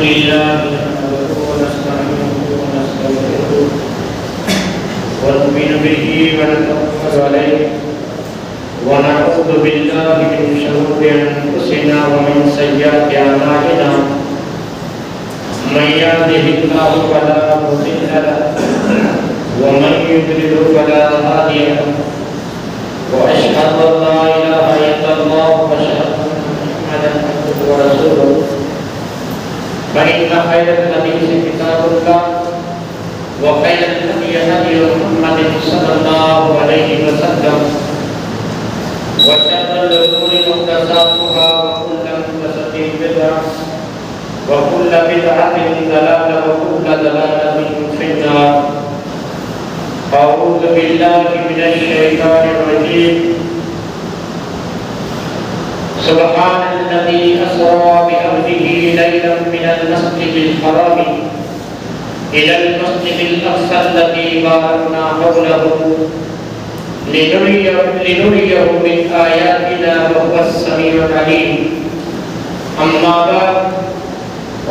لله نحمده ونستعينه ونستغفره ونؤمن به ونتوكل عليه ونعوذ بالله من شرور أنفسنا ومن سيئات أعمالنا من يهده الله فلا مضل له ومن يضلل فلا هادي له وأشهد أن لا إله إلا الله وأشهد أن محمدا عبده ورسوله فإن خير الحديث كتاب الله وخير الهدي هدي محمد صلى الله عليه وسلم وشر الأمور محدثاتها وكل محدثة بدعة وكل بدعة ضلالة وكل ضلالة في النار. أعوذ بالله من الشيطان الرجيم. سبحان الذي أسرى بعبده ليلا من المسجد الحرام إلى المسجد الأقصى الذي باركنا حوله لنريه من آياتنا وهو السميع العليم. أما بعد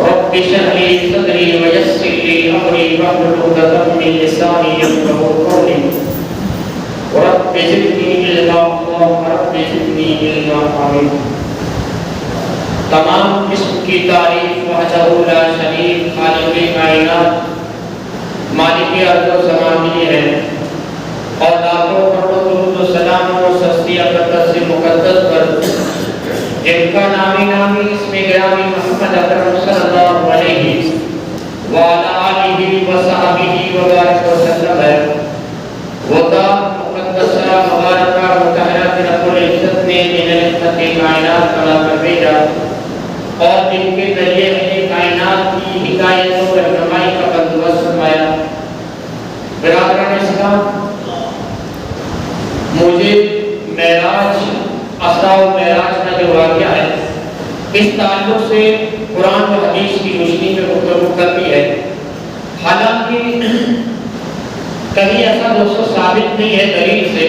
رب اشرح لي صدري ويسر لي أمري واحلل عقدة من لساني يفقهوا قولي رب زدني علما رب زدني علما. آمين. تمام قسم کی تعریف وحدہ لا شریک خالق کائنات مالک ارض و زمان کی ہے اور لاکھوں کروڑوں درود و سلام و سستی اقدس مقدس پر جن کا نامی نامی اسم گرامی محمد اکرم صلی اللہ علیہ وعلی آلہ وصحبہ وبارک وسلم ہے. وہ ذات مقدسہ مبارکہ مطہرہ رب العزت نے من رحمت کائنات عطا کر بھیجا اور جن کے ذریعے اہل کائنات کی ہدایت و رہنمائی کا بندوبست فرمایا. برادران اسلام، مجھے معراج اسرا و معراج کا جو واقعہ ہے اس تعلق سے قرآن و حدیث کی روشنی میں گفتگو کرتی ہے. حالانکہ کہیں ایسا دوستو ثابت نہیں ہے دلیل سے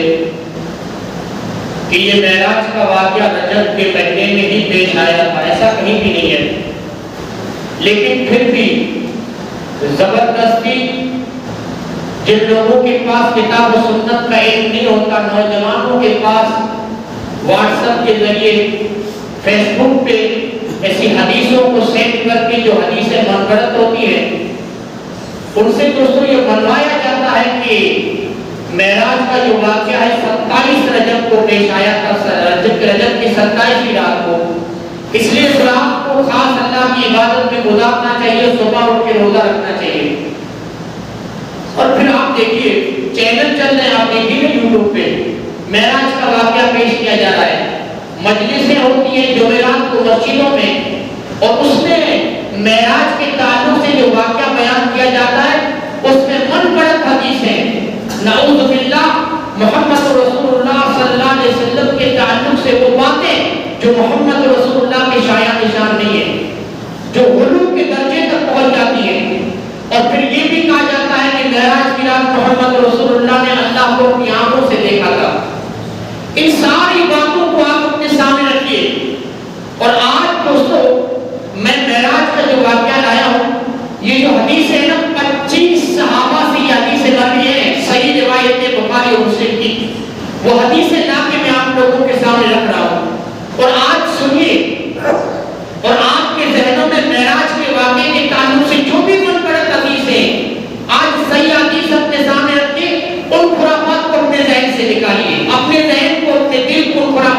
کہ یہ معراج کا واقعہ رجب کے مہینے میں ہی پیش آیا تھا، ایسا کہیں بھی نہیں ہے. لیکن پھر بھی زبردستی جن لوگوں کے پاس کتاب و سنت کا علم نہیں ہوتا، نوجوانوں کے پاس واٹس ایپ کے ذریعے فیس بک پہ ایسی حدیثوں کو سینڈ کر کے جو حدیثیں منفرد ہوتی ہیں ان سے دوستوں یہ بنوایا جاتا ہے کہ معراج کا جو واقعہ ہے 27 رجب کو پیش آیا تھا، رجب کی 27ویں رات کو. اس لیے اس رات کو خاص اللہ کی عبادت میں گزارنا چاہیے، صبح اٹھ کے روزہ رکھنا چاہیے. اور پھر آپ دیکھیے چینل چل رہے ہیں، آپ دیکھیے یوٹیوب پہ معراج کا واقعہ پیش کیا جا رہا ہے. مجلسیں ہوتی ہیں جمعرات کو مسجدوں میں اور اس میں معراج کے تعلق سے جو واقعہ بیان کیا جاتا ہے اس میں من گھڑت حدیثیں، نعوذ باللہ، محمد رسول اللہ صلی اللہ علیہ وسلم کے تعلق سے وہ باتیں جو محمد رسول اللہ کے شایع نشان نہیں ہے، جو غلو کے درجے تک پہنچ جاتی ہے. اور پھر یہ بھی کہا جاتا ہے کہ معراج کی رات محمد رسول اللہ نے اللہ کو اپنی آنکھوں سے دیکھا تھا. ان ساری باتوں کو آپ اپنے سامنے رکھیے. اور آج دوستو میں معراج کا جو واقعہ لایا ہوں، یہ جو حدیث ہے نا 25 صحابہ سے یہ حدیثیں نقل ہیں، صحیح روایت بخاری اور مسلم کی. وہ حدیثیں لا کے میں آپ لوگوں کے سامنے رکھ رہا ہوں. اور آج سنیے اور آپ کے ذہنوں میں معراج کے واقعے کے تعلق سے جو بھی من گھڑت حدیثیں آج صحیح حدیث اپنے سامنے رکھیے، ان خرافات کو اپنے ذہن سے نکالیے، اپنے ذہن کو اپنے دل کو ان خرافات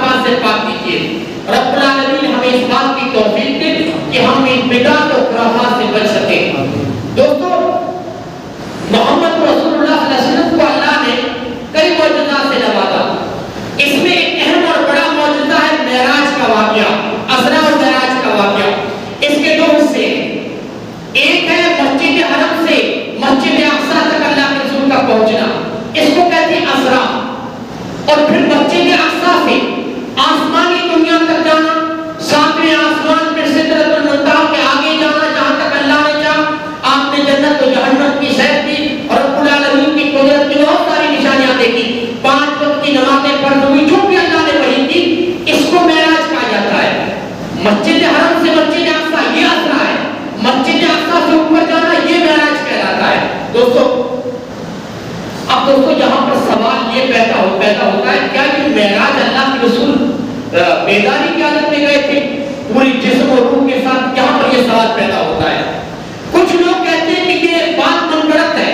بیداری کی حالت میں گئے تھے پوری جسم اور روح کے ساتھ؟ یہاں پر یہ سوال پیدا ہوتا ہے. کچھ لوگ کہتے ہیں کہ یہ بات من گڑت ہے.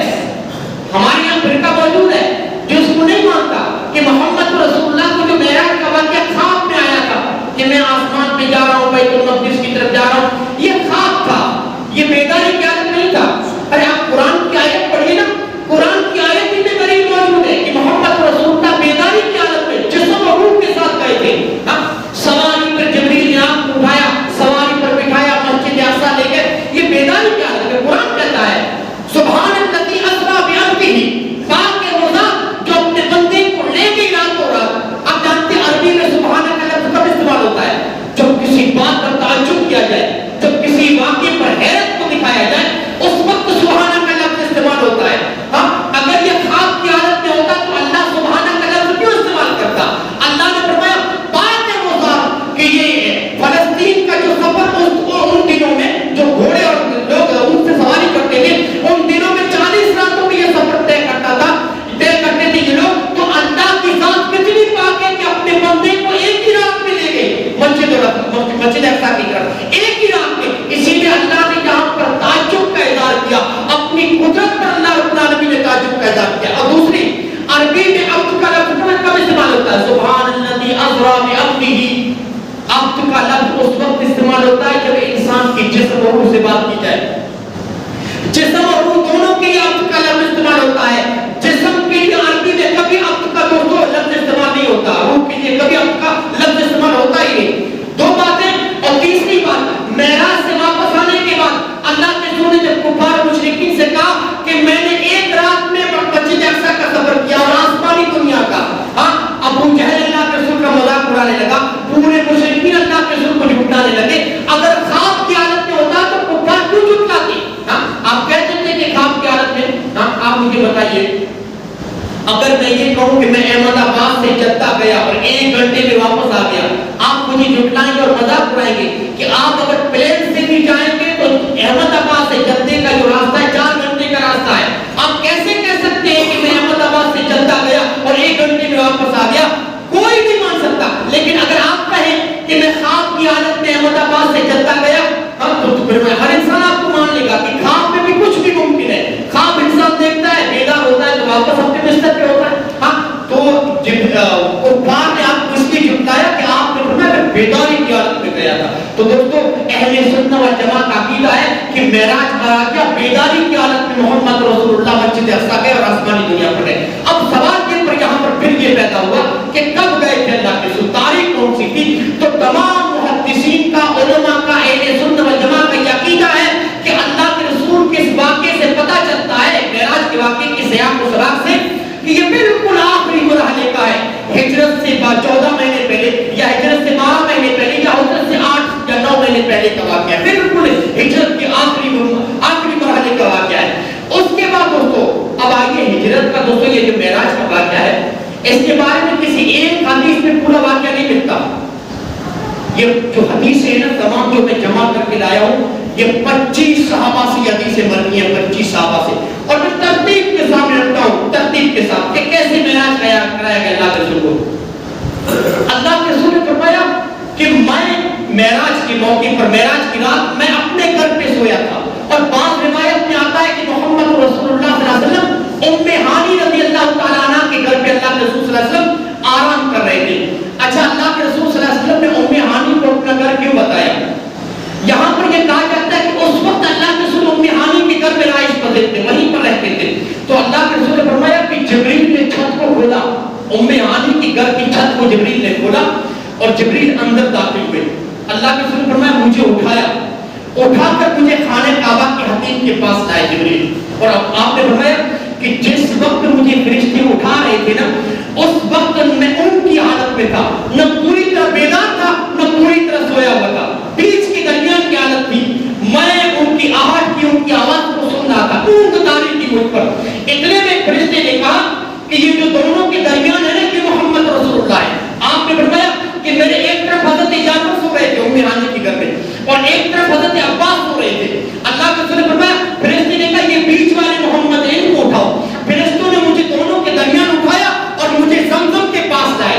ہمارے یہاں فرقہ موجود ہے جو اس کو نہیں مانتا کہ محمد رسول اللہ کو جو معراج کا واقعہ خواب میں آیا تھا کہ میں آسمان پہ جا رہا ہوں، بیت المقدس کی طرف جا رہا ہوں، یہ خواب تھا، یہ بیداری کی حالت نہیں تھا. ارے آپ قرآن کی آیت پڑھیے نا، قرآن کی آیت ہی میں قریب موجود ہے کہ محمد رسول اللہ بیداری کی حالت میں جسم اور روح کے ساتھ گئے تھے. سواری پر جبریل نے آپ کو اٹھایا، سواری پر بٹھایا، مسجد اقصی لے گئے، یہ بیداری کی حالت میں. قرآن کہتا ہے سبحان الذی اسریٰ بعبدہ، پاک ہے وہ ذات جو اپنے بندے کو لے گئی رات و رات. آپ جانتے ہیں عربی میں سبحان کا لفظ کب استعمال ہوتا ہے؟ جب کسی بات پر تعجب کیا جائے، جب کسی واقعے پر حیرت کو دکھایا جائے، اس وقت سبحان کا لفظ استعمال ہوتا ہے. ہاں اگر یہ خواب کی حالت میں ہوتا تو اللہ سبحان کا لفظ کیوں استعمال کرتا؟ اللہ نے فرمایا پاک ہے وہ ذات کہ یہ فلسطین کا جو سفر ان دنوں میں جو گھوڑے اور لوگ ان سے سواری کرتے تھے، ان دنوں میں 40 راتوں میں یہ سفر طے کرتے تھے یہ لوگ. تو اللہ کی ذات کتنی پاک ہے کہ اپنے بندے کو ایک ہی رات میں لے گئے مسجد اقصی کی طرف، ایک ہی رات میں. اسی لیے اللہ نے یہاں پر تعجب کا اظہار کیا، اپنی قدرت پر اللہ رب العالمین نے تعجب کا اظہار کیا. اور دوسری عربی میں عبد کا لفظ کب استعمال ہوتا ہے؟ سبحان الذی اسریٰ بعبدہ. عبد کا لفظ اس وقت استعمال ہوتا ہے جب انسان کی جسم اور روح سے بات کی جائے. جسم اور روح دونوں کے لیے عبد کا لفظ استعمال ہوتا ہے. جسم کے لیے عربی میں کبھی عبد کا دوستو لفظ استعمال نہیں ہوتا، روح کے لیے کبھی عبد کا لفظ استعمال ہوتا ہی نہیں. دو باتیں. اور تیسری بات، معراج سے واپس آنے کے بعد اللہ کے رسول نے جب کفار مشرکین سے کہا کہ میں نے ایک رات میں مسجد اقصی کا سفر کیا اور آسمانی دنیا کا، ہاں ابو جہل اللہ کے رسول کا مذاق اڑانے لگا، پورے مشرکین اللہ کے رسول کو جھٹلانے لگے. اگر خواب کی حالت میں ہوتا تو کفار کیوں جھٹلاتے؟ ہاں آپ کہتے تھے کہ خواب کی حالت میں. ہاں آپ مجھے بتائیے، اگر میں یہ کہوں کہ میں احمد آباد سے جدہ گیا اور 1 گھنٹے میں واپس آ گیا، آپ مجھے جھٹلائیں گے اور مذاق اڑائیں گے کہ آپ اگر پلین سے بھی جائیں گے تو احمد آباد سے جدے کا جو راستہ ہے 4 گھنٹے کا راستہ ہے. آپ کیسے کہہ سکتے ہیں کہ میں احمد آباد سے جدہ گیا اور 1 گھنٹے میں واپس آ گیا؟ کوئی نہیں مان سکتا. لیکن اگر آپ کہیں کہ میں خواب کی حالت میں احمد آباد سے جدہ گیا، تو پھر ہر انسان آپ کو مان لے گا کہ خواب میں بھی کچھ بھی ممکن ہے. خواب انسان دیکھتا ہے، بیدار ہوتا ہے تو واپس اپنے بستر پہ ہوتا ہے. ہاں تو کفار نے آپ کو اس لیے جھٹلایا کہ آپ نے فرمایا میں بیداری کی حالت میں گیا تھا. تو دوستو اہل سنت والجماعت کا عقیدہ ہے کہ معراج کا واقعہ بیداری کی حالت میں محمد رسول اللہ مسجد اقصی گئے اور آسمانی دنیا پر گئے. اب سوال یہ پر یہاں پر پھر یہ پیدا ہوا کہ کب گئے تھے اللہ کے رسول، تاریخ کون سی تھی؟ تو تمام محدثین کا، علماء کا، اہل سنت والجماعت کا یہ عقیدہ ہے کہ اللہ کے رسول کے اس واقعے سے پتہ چلتا ہے، معراج کے واقعے کی سیاق و سراغ سے، کہ یہ بالکل آخری مرحلے کا ہے. ہجرت سے 14 مہینے پہلے یا ہجرت سے 12 مہینے پہلے یا ہجرت سے 8 یا 9 مہینے پہلے کا واقعہ ہے. بالکل ہجرت کے آخری مرحلے کا واقعہ ہے. اس کے بعد دوستو اب آئیے ہجرت کا. دوستو یہ جو معراج کا واقعہ ہے اس کے بارے میں کسی ایک حدیث میں پورا واقعہ نہیں ملتا. یہ جو حدیثیں ہیں نا تمام جو میں جمع کر کے لایا ہوں، یہ 25 صحابہ سے حدیثیں مرنی ہیں، 25 صحابہ سے. اور میں ترتیب کے سامنے رکھتا ہوں، ترتیب کے ساتھ کہ کیسے معراج کرایا گیا اللہ کے رسول کو. اللہ کے رسول نے فرمایا کہ میں معراج کے موقع پر، معراج کی رات میں اپنے گھر پہ سویا تھا. اور بعض روایت میں آتا ہے کہ محمد رسول اللہ صلی اللہ علیہ وسلم ہانی رضی اللہ تعالیٰ عنہ کے گھر پہ اللہ کے رسول صلی اللہ علیہ وسلم آرام کر رہے تھے. اچھا اللہ کے رسول صلی اللہ علیہ وسلم نے ہانی کو اپنا گھر کیوں بتایا؟ یہاں پر یہ کہا جاتا ہے کہ اس وقت اللہ کے رسول ہانی کے گھر میں رہائش پذیر تھے، وہیں پر رہتے تھے. تو اللہ کے رسول نے فرمایا کہ جبریل نے چھت کو کھولا، ہانی کے گھر کی چھت کو جبریل نے کھولا اور جبریل اندر داخل ہوئے. اللہ کے رسول نے فرمایا مجھے اٹھا کر مجھے خانہ کعبہ کے حتیم کے پاس لائے جبریل. اور آپ نے فرمایا کہ جس وقت مجھے فرشتے اٹھا رہے تھے نا، اس وقت میں ان کی حالت میں تھا، نہ پوری طرح بیدار تھا نہ پوری طرح سویا ہوا تھا، بیچ کے درمیان کی حالت تھی. میں ان کی آہٹ کی، ان کی آواز کو سن رہا تھا، اونگ تاری تھی مجھ پر. اتنے میں فرشتے نے کہا کہ یہ جو دونوں کے درمیان ہے نا یہ محمد رسول اللہ ہے. آپ نے فرمایا کہ میرے ایک طرف حضرت جعفر سو رہے تھے ہانی کے گھر میں اور ایک طرف حضرت عباس سو رہے تھے. اللہ کے رسول نے فرمایا فرشتے نے کہا یہ بیچ والے محمد ہیں، ان کو اٹھاؤ. فرشتوں نے مجھے دونوں کے درمیان اٹھایا اور مجھے زمزم کے پاس لائے،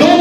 2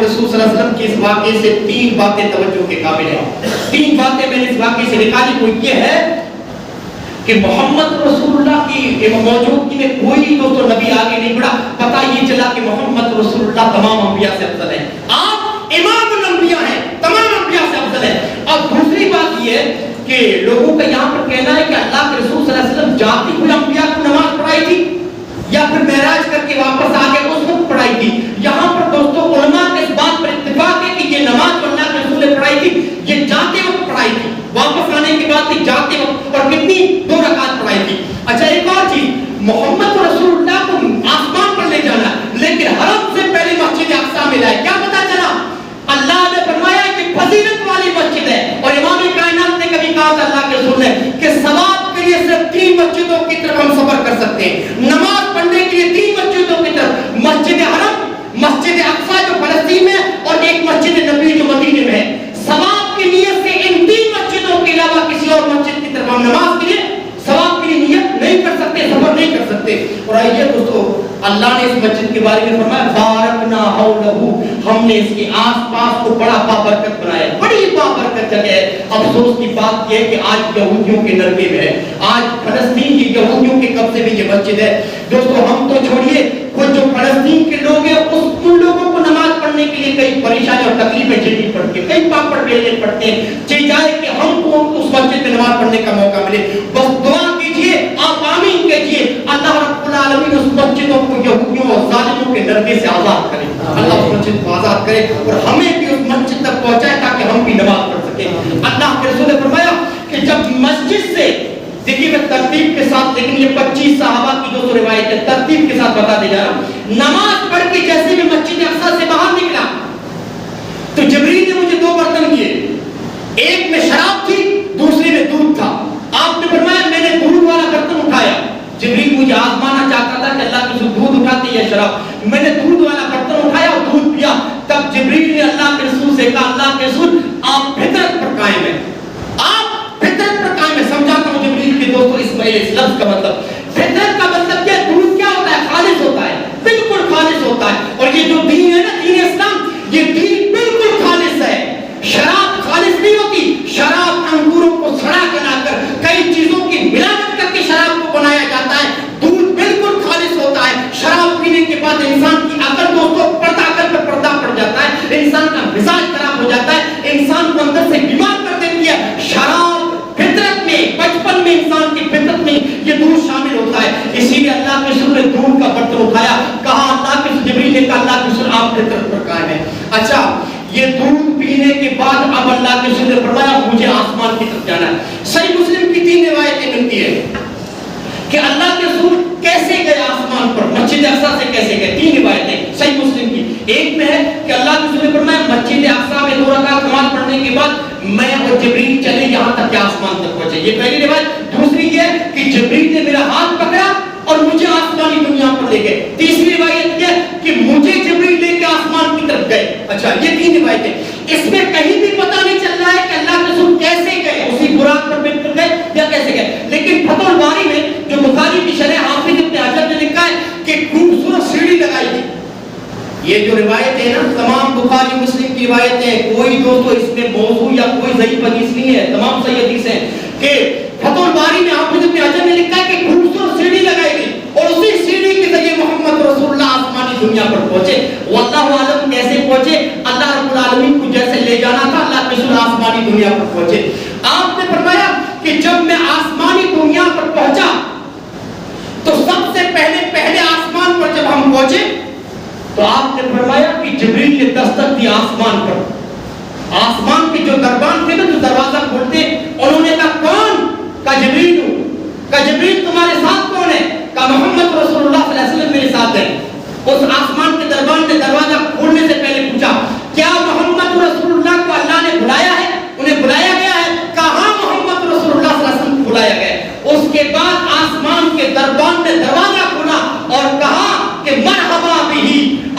کے رسول صلی اللہ علیہ وسلم کی اس واقعے سے 3 باتیں توجہ کے قابل ہیں. 3 باتیں میں نے اس واقعے سے نکالی. وہ یہ ہے کہ محمد رسول اللہ کی موجودگی میں کوئی دوستو نبی آگے نہیں بڑھا. پتہ یہ چلا کہ محمد رسول اللہ تمام انبیاء سے افضل ہے. آپ امام الانبیاء ہیں, تمام انبیاء سے افضل ہیں. اور دوسری بات یہ ہے کہ لوگوں کا یہاں پر کہنا ہے کہ اللہ کے رسول صلی اللہ علیہ وسلم جاتی ہوئی انبیاء کو نماز پڑھائی تھی یا پھر معراج کر کے واپس آ کے اس وقت پڑھائی تھی. یہاں پر دوستو علماء کے اس بات پر اتفاق ہے کہ یہ نماز جو اللہ کے رسول نے پڑھائی تھی یہ جاتے وقت پڑھائی تھی, واپس آنے کے بعد بھی جاتے وقت, اور کتنی 2 رکعت پڑھائی تھی. اچھا ایک اور چیز, محمد رسول اللہ کو آسمان پر لے جانا لیکن حرم سے پہلے مسجد اقصی میں لائے. کیا پتا چلا؟ اللہ نے فرمایا کہ فضیلت والی مسجد ہے. اور امام کائنات نے کبھی کہا تھا اللہ کے رسول نے کہ ثواب کے لیے صرف 3 مسجدوں کی طرف ہم سفر کر سکتے ہیں. نماز پڑھنے کے لیے 3 مسجدوں کی طرف, مسجد حرم, مسجد اقصی جو فلسطین میں, اور ایک مسجد نبی جو مدینے میں ہے. ثواب کی نیت سے ان 3 مسجدوں کے علاوہ کسی اور مسجد کی طرف ہم نماز کے لیے ثواب کی نیت نہیں کر سکتے, سفر نہیں کر سکتے. اور آئیے دوستو, اللہ نے اس مسجد کے بارے میں فرمایا بارکنا حولہ, ہم نے اس کے آس پاس کو بڑا بابرکت بنایا, بڑی بابرکت جگہ ہے. افسوس کی بات یہ ہے کہ آج یہودیوں کے نرگے میں ہے, آج فلسطین کی یہودیوں کے قبضے میں یہ مسجد ہے. دوستو ہم تو چھوڑیے, خود جو فلسطین کے لوگ ہیں ان لوگوں کو نماز پڑھنے کے لیے کئی پریشانی اور تکلیفیں جھیلنی پڑتی ہیں, کئی پاپڑ بیلنے پڑتے ہیں. چاہیے جائے کہ ہم کو اس مسجد میں نماز پڑھنے کا موقع ملے. بس دعا کیجئے, آپ آمین کہیے, اللہ رب العالمین اس مسجدوں کو یہودیوں اور ظالموں کے نرگے سے آزاد کرے. اللہ اس مسجد کو آزاد کرے اور ہمیں بھی اس مسجد تک پہنچائے تاکہ ہم بھی نماز پڑھ سکیں. اللہ کے رسول نے فرمایا کہ جب مسجد سے, دیکھیے میں ترتیب کے ساتھ, لیکن یہ 25 صحابہ کی جو روایت ہے ترتیب کے ساتھ بتا دے جا رہا ہوں. نماز پڑھ کے جیسے میں مسجد اقصی سے باہر نکلا تو جبریل نے مجھے 2 برتن دیے, ایک میں شراب تھی, دوسرے میں دودھ تھا. آپ نے فرمایا میں نے دودھ والا برتن اٹھایا. جبریل مجھے آزمانا چاہتا تھا کہ اللہ کے رسول دودھ اٹھاتے یا شراب. میں نے دودھ والا برتن اٹھایا اور دودھ پیا. تب جبریل نے اللہ کے رسول سے کہا اللہ کے رسول آپ فطرت پر قائم ہیں, آپ فطرت پر قائم ہیں. سمجھاتا ہوں جبریل کے دوستو اس لفظ کا مطلب. فطرت کا مطلب کیا ہے؟ دودھ کیا ہوتا ہے؟ خالص ہوتا ہے, بالکل خالص ہوتا ہے. اور یہ جو دین ہے نا, دین اسلام, یہ دین بالکل خالص ہے. شراب خالص نہیں ہوتی. شراب انگوروں کو سڑا گلا کر کئی چیزوں کی ملاوٹ کر کے شراب کو بنایا جاتا ہے. دودھ بالکل خالص ہوتا ہے. شراب پینے کے بعد انسان کی عقل دوستوں پردہ عقل پر پردہ پڑ جاتا ہے, انسان کا مزاج خراب ہو جاتا ہے, انسان کو اندر سے بیمار کر دیتی ہے. شراب فطرت میں, بچپن میں انسان کی فطرت میں یہ دودھ شامل ہوتا ہے. اسی لیے اللہ کے رسول نے دودھ کا برتن اٹھایا, کہا اللہ کے جبریل نے کہا اللہ کے رسول آپ فطرت پر قائم ہیں. اچھا یہ دودھ پینے کے بعد اب اللہ کے رسول نے فرمایا مجھے آسمان کی طرف جانا ہے. صحیح مسلم کی 3 روایتیں ملتی ہیں کہ اللہ کے رسول کیسے گئے آسمان پر, مسجد اقصی سے کیسے گئے. 3 روایتیں صحیح مسلم کی. ایک میں ہے کہ اللہ کے رسول نے فرمایا مسجد اقصی میں 2 رکعت نماز پڑھنے کے بعد میں اور جبریل چلے یہاں تک کہ آسمان تک پہنچے. یہ پہلی روایت. دوسری یہ ہے کہ جبریل نے میرا ہاتھ پکڑا اور مجھے آسمانی دنیا پر لے گئے. تیسری روایت یہ کہ مجھے جبریل لے کے آسمان کی طرف گئے. اچھا یہ 3 روایتیں. اس میں کہیں بھی پتہ نہیں چل رہا ہے کہ اللہ کے رسول کیسے گئے, اسی براق پر بیٹھ کر گئے یا کیسے گئے. لیکن فتح الباری میں جو بخاری کی شرح حافظ ابن حجر نے لکھا ہے کہ خوبصورت سیڑھی لگائی تھی. یہ جو روایتیں ہیں نا, تمام بخاری مسلم کی روایتیں, کوئی دوستو اس میں موضوع یا کوئی ضعیف حدیث نہیں ہے, تمام صحیح حدیث ہیں. کہ فتح الباری میں حافظ ابن حجر نے لکھا ہے کہ خوبصورت سیڑھی لگائی گئی اور اسی سیڑھی کے ذریعے محمد رسول اللہ آسمانی دنیا پر پہنچے. واللہ عالم کیسے پہنچے, اللہ رب العالمین کو جیسے لے جانا تھا اللہ کے رسول آسمانی دنیا پر پہنچے. آپ نے فرمایا کہ جب میں آسمانی دنیا پر پہنچا تو سب سے پہلے آسمان پر جب ہم پہنچے تو آپ نے فرمایا کہ جبریل نے دستک دی آسمان پر. آسمان کے جو دربان تھے نا, جو دروازہ کھولتے, انہوں نے کہا کون؟ کہا جبریل ہوں. کہا جبریل تمہارے ساتھ کون ہے؟ کہا محمد رسول اللہ صلی اللہ علیہ وسلم میرے ساتھ ہے. اس آسمان کے دربان نے دروازہ کھولنے سے پہلے پوچھا کیا محمد رسول اللہ کو اللہ نے بلایا ہے؟ انہیں بلایا گیا ہے. کہا محمد رسول اللہ صلی اللہ علیہ وسلم کو بلایا گیا ہے. اس کے بعد آسمان کے دربان نے دروازہ کھولا اور کہا کہ مرحبا بھی,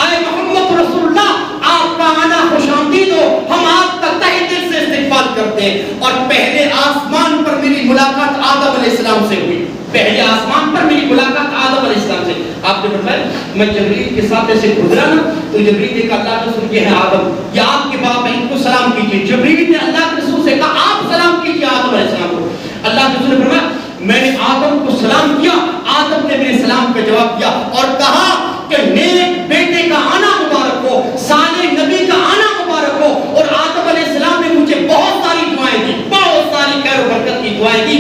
اے محمد رسول اللہ آپ کا آنا خوش آمدید ہو, ہم آپ کا تہ دل سے استقبال کرتے ہیں. اور پہلے آسمان پر میری میری ملاقات آدم علیہ السلام سے ہوئی، پہلے آسمان پر میری ملاقات آدم علیہ السلام سے. آپ نے فرمایا میں جبریل کے ساتھ ایسے گزرا نا تو جبریل نے کہا اللہ کے رسول یہ ہے آدم، یہ آپ کے باپ ہیں، ان کو سلام کیجیے. جبریل نے اللہ کے رسول سے کہا آپ سلام کیجیے آدم علیہ السلام کو. اللہ کے رسول نے فرمایا میں نے آدم کو سلام کیا، آدم نے میرے سلام کا جواب دیا اور کہا کہ نیک بیٹے کا آنا مبارک ہو، صالح نبی کا آنا مبارک ہو. اور آدم علیہ السلام نے مجھے بہت ساری دعائیں دی، بہت ساری خیر و برکت کی دعائیں دی.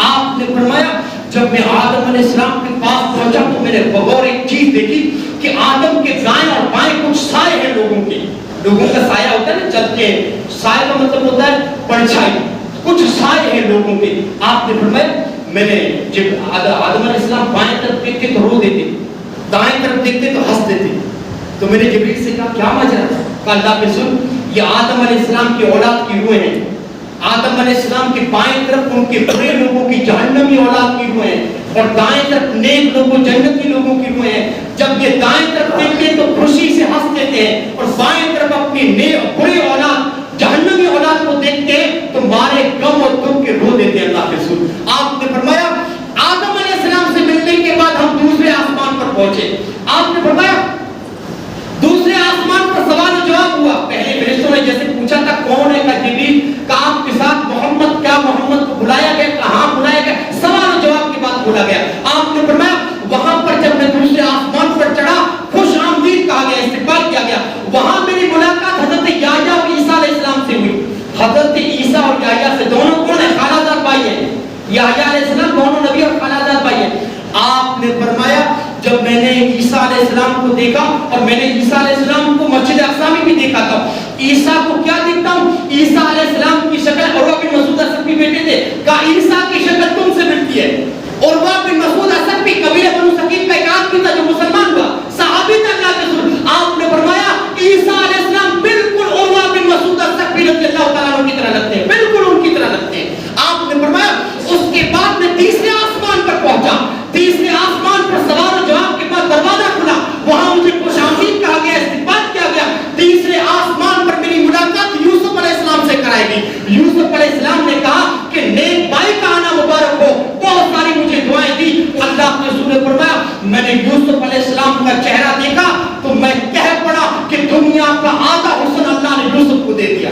آپ نے فرمایا جب میں آدم علیہ السلام کے پاس پہنچا تو میں نے بغور ایک چیز دیکھی کہ آدم کے دائیں اور بائیں کچھ سائے ہیں لوگوں کے. لوگوں کا سایہ ہوتا ہے نا چلتے ہیں، سایہ کا مطلب ہوتا ہے پرچھائی، کچھ سائے ہیں لوگوں کے. آپ نے فرمایا میں نے جب آدم علیہ السلام بائیں طرف دیکھتے تو رو دیتے، دائیں طرف دیکھتے تو ہنس دیتے. تو میں نے جبریل سے کہا کیا ماجرا؟ کہا اللہ کے سن یہ آدم علیہ السلام کی اولاد کی روحیں ہیں. آدم علیہ السلام کے بائیں طرف ان کے برے لوگوں کی جہنمی اولاد کی روحیں ہیں اور دائیں طرف نیک لوگوں جنتی لوگوں کی روحیں ہیں. جب یہ دائیں طرف دیکھتے ہیں تو خوشی سے ہنس دیتے ہیں اور بائیں طرف اپنی نیک برے اولاد جہنمی اولاد کو دیکھتے ہیں تو مارے غم اور دکھ کے رو دیتے ہیں. اللہ کے رسول آپ نے فرمایا آدم علیہ السلام سے ملنے کے بعد ہم دوسرے آسمان پر پہنچے. آپ نے فرمایا دوسرے آسمان پر سوال و جواب ہوا. پہلے فرشتوں نے جیسے پوچھا تھا کون ہے کا جبریل کا آپ کے ساتھ محمد، کیا محمد کو بلایا گیا؟ کہاں بلایا گیا؟ سوال و جواب کے بعد بولا گیا. آپ نے فرمایا وہاں پر جب میں دوسرے آسمان پر چڑھا خوش آمدید کہا گیا، استقبال کیا گیا. وہاں میری ملاقات حضرت یحییٰ اور عیسیٰ علیہ السلام سے ہوئی. حضرت عیسیٰ اور یحییٰ سے دونوں کون ہیں؟ خالہ زاد بھائی ہیں. یحییٰ علیہ السلام دونوں نبی اور خالہ زاد بھائی ہیں. آپ نے فرمایا جب میں نے عیسیٰ علیہ السلام کو دیکھا اور میں نے عیسیٰ علیہ السلام کو مسجد اقصیٰ میں بھی دیکھا تھا. عیسیٰ کو کیا دیکھتا ہوں؟ عیسیٰ علیہ السلام کی شکل عروہ بن مسعود اسقفی بیٹے تھے، کہا عیسیٰ کی شکل تم سے ملتی ہے. عروہ بن مسعود اسقفی قبیلہ بنو ثقیف کا ایک آدمی تھا جو مسلمان ہوا، صحابی تھا اللہ کے رسول. آپ نے فرمایا عیسیٰ علیہ السلام بالکل عروہ بن مسعود اسقفی رضی اللہ تعالیٰ عنہ کی طرح لگتے ہیں، بالکل ان کی طرح لگتے ہیں. آپ نے فرمایا اس کے بعد میں تیسرے آسمان پر پہنچا. تیسرے آسمان پر سوال و جواب کے بعد دروازہ کھلا، وہاں مجھے خوش آمدید کہا گیا، استقبال کیا گیا. تیسرے آسمان پر میری ملاقات یوسف علیہ السلام سے کرائی گئی. یوسف علیہ السلام نے کہا کہ نیک بھائی کا آنا مبارک ہو، بہت ساری مجھے دعائیں دی. اللہ کے رسول نے فرمایا میں نے یوسف علیہ السلام کا چہرہ دیکھا تو میں کہہ پڑا کہ دنیا کا آدھا حسن اللہ نے یوسف کو دے دیا.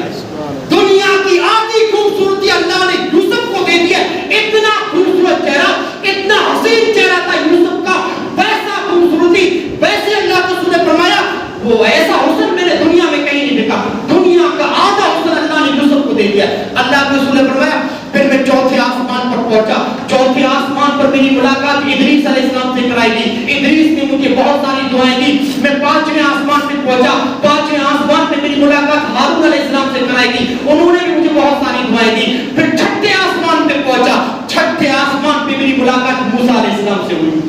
دنیا کی آدھی خوبصورتی اللہ نے یوسف کو دے دیا. اتنا خوبصورت چہرہ، اتنا حسین چہرہ تھا یوسف کا، ویسا خوبصورتی، ویسے اللہ کے رسول نے فرمایا وہ ایسا حسن میں نے دنیا میں کہیں نہیں دیکھا. دنیا کا آدھا حسن اللہ نے یوسف کو دے دیا. اللہ کے رسول نے فرمایا پھر میں چوتھے آسمان پر پہنچا. چوتھے آسمان پر میری ملاقات ادریس علیہ السلام سے کرائی گئی. ادریس نے مجھے بہت ساری دعائیں دی. میں پانچویں آسمان پہ پہنچا. پانچویں آسمان پہ میری ملاقات ہارون علیہ السلام سے کرائی گئی. انہوں نے بھی مجھے بہت ساری دعائیں دی. پھر چھٹے آسمان پہ پہنچا. چھٹے آسمان پہ میری ملاقات موسیٰ علیہ السلام سے ہوئی.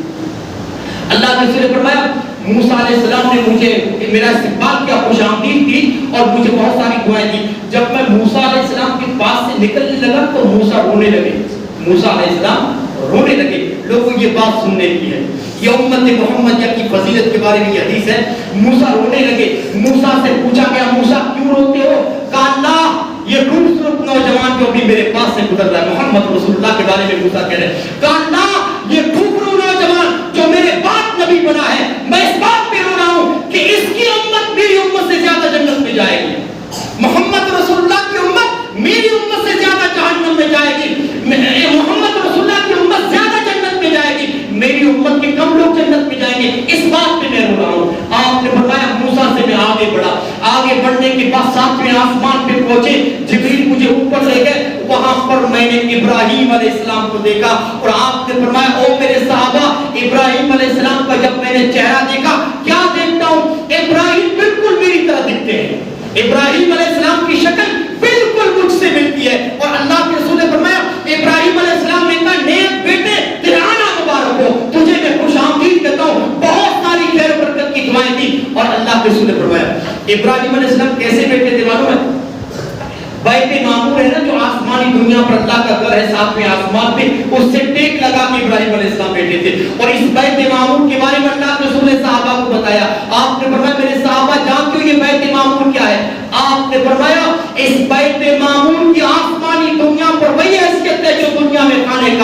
اللہ کے رسول نے فرمایا موسیٰ علیہ السلام نے مجھے میرا استقبال کیا، خوش آمدید کی اور مجھے بہت ساری دعائیں دی. جب میں موسیٰ علیہ السلام کے پاس سے نکلنے لگا تو موسیٰ رونے لگے. موسیٰ علیہ السلام رونے لگے. لوگوں یہ بات سننے کی ہے، یہ امت محمدیہ کی فضیلت کے بارے میں یہ حدیث ہے. موسیٰ رونے لگے. موسیٰ سے پوچھا گیا موسیٰ کیوں روتے ہو؟ کہا اللہ یہ خوبصورت نوجوان جو ابھی میرے پاس سے گزر رہا ہے، محمد رسول اللہ کے بارے میں موسیٰ کہہ رہے ہیں. کہا اللہ یہ خوبصورت نوجوان جو میرے بعد نبی بنا ہے، میں اس بات پہ رو رہا ہوں کہ اس کی امت میری امت سے زیادہ جنت میں جائے گی. محمد رسول اللہ کی امت میری امت سے زیادہ جہنم میں جائے گی. محمد رسول اللہ کی امت زیادہ جنت میں جائے گی، میری امت کے کم لوگ جنت میں جائیں گے. اس بات پہ میں رو رہا ہوں. آپ نے فرمایا موسیٰ سے میں آگے بڑھا. آگے بڑھنے کے بعد ساتویں آسمان پہ پہنچے. جبریل مجھے اوپر لے گئے. وہاں پر میں نے ابراہیم علیہ السلام کو دیکھا اور آپ نے فرمایا او میرے صحابہ ابراہیم علیہ السلام کا جب میں نے چہرہ دیکھا کیا دیکھتا ہوں؟ ابراہیم بالکل میری طرح دکھتے ہیں. ابراہیم علیہ السلام کی شکل بالکل مجھ سے ملتی ہے. اور اللہ کے رسول نے فرمایا ابراہیم علیہ السلام نے کہا نیک بیٹے تیرا آنا مبارک ہو، تجھے میں خوش آمدید کہتا ہوں. بہت ساری خیر و برکت کی دعائیں دی. اور اللہ کے رسول نے فرمایا ابراہیم علیہ السلام کیسے بیٹے تھے معلوم ہے؟ بیت معمور ہے نا جو آسمانی دنیا پر اللہ کا گھر ہے ساتویں آسمان پہ، اس سے ٹیک لگا کے ابراہیم علیہ السلام بیٹھے تھے. اور اس بیت معمور کے بارے میں اللہ کے رسول نے صحابہ کو بتایا. آپ نے فرمایا میرے صحابہ جانتے ہو یہ بیت معمور کیا ہے؟ آپ نے فرمایا اس بیت معمور کی آسمانی دنیا پر وہی حیثیت ہے جو دنیا میں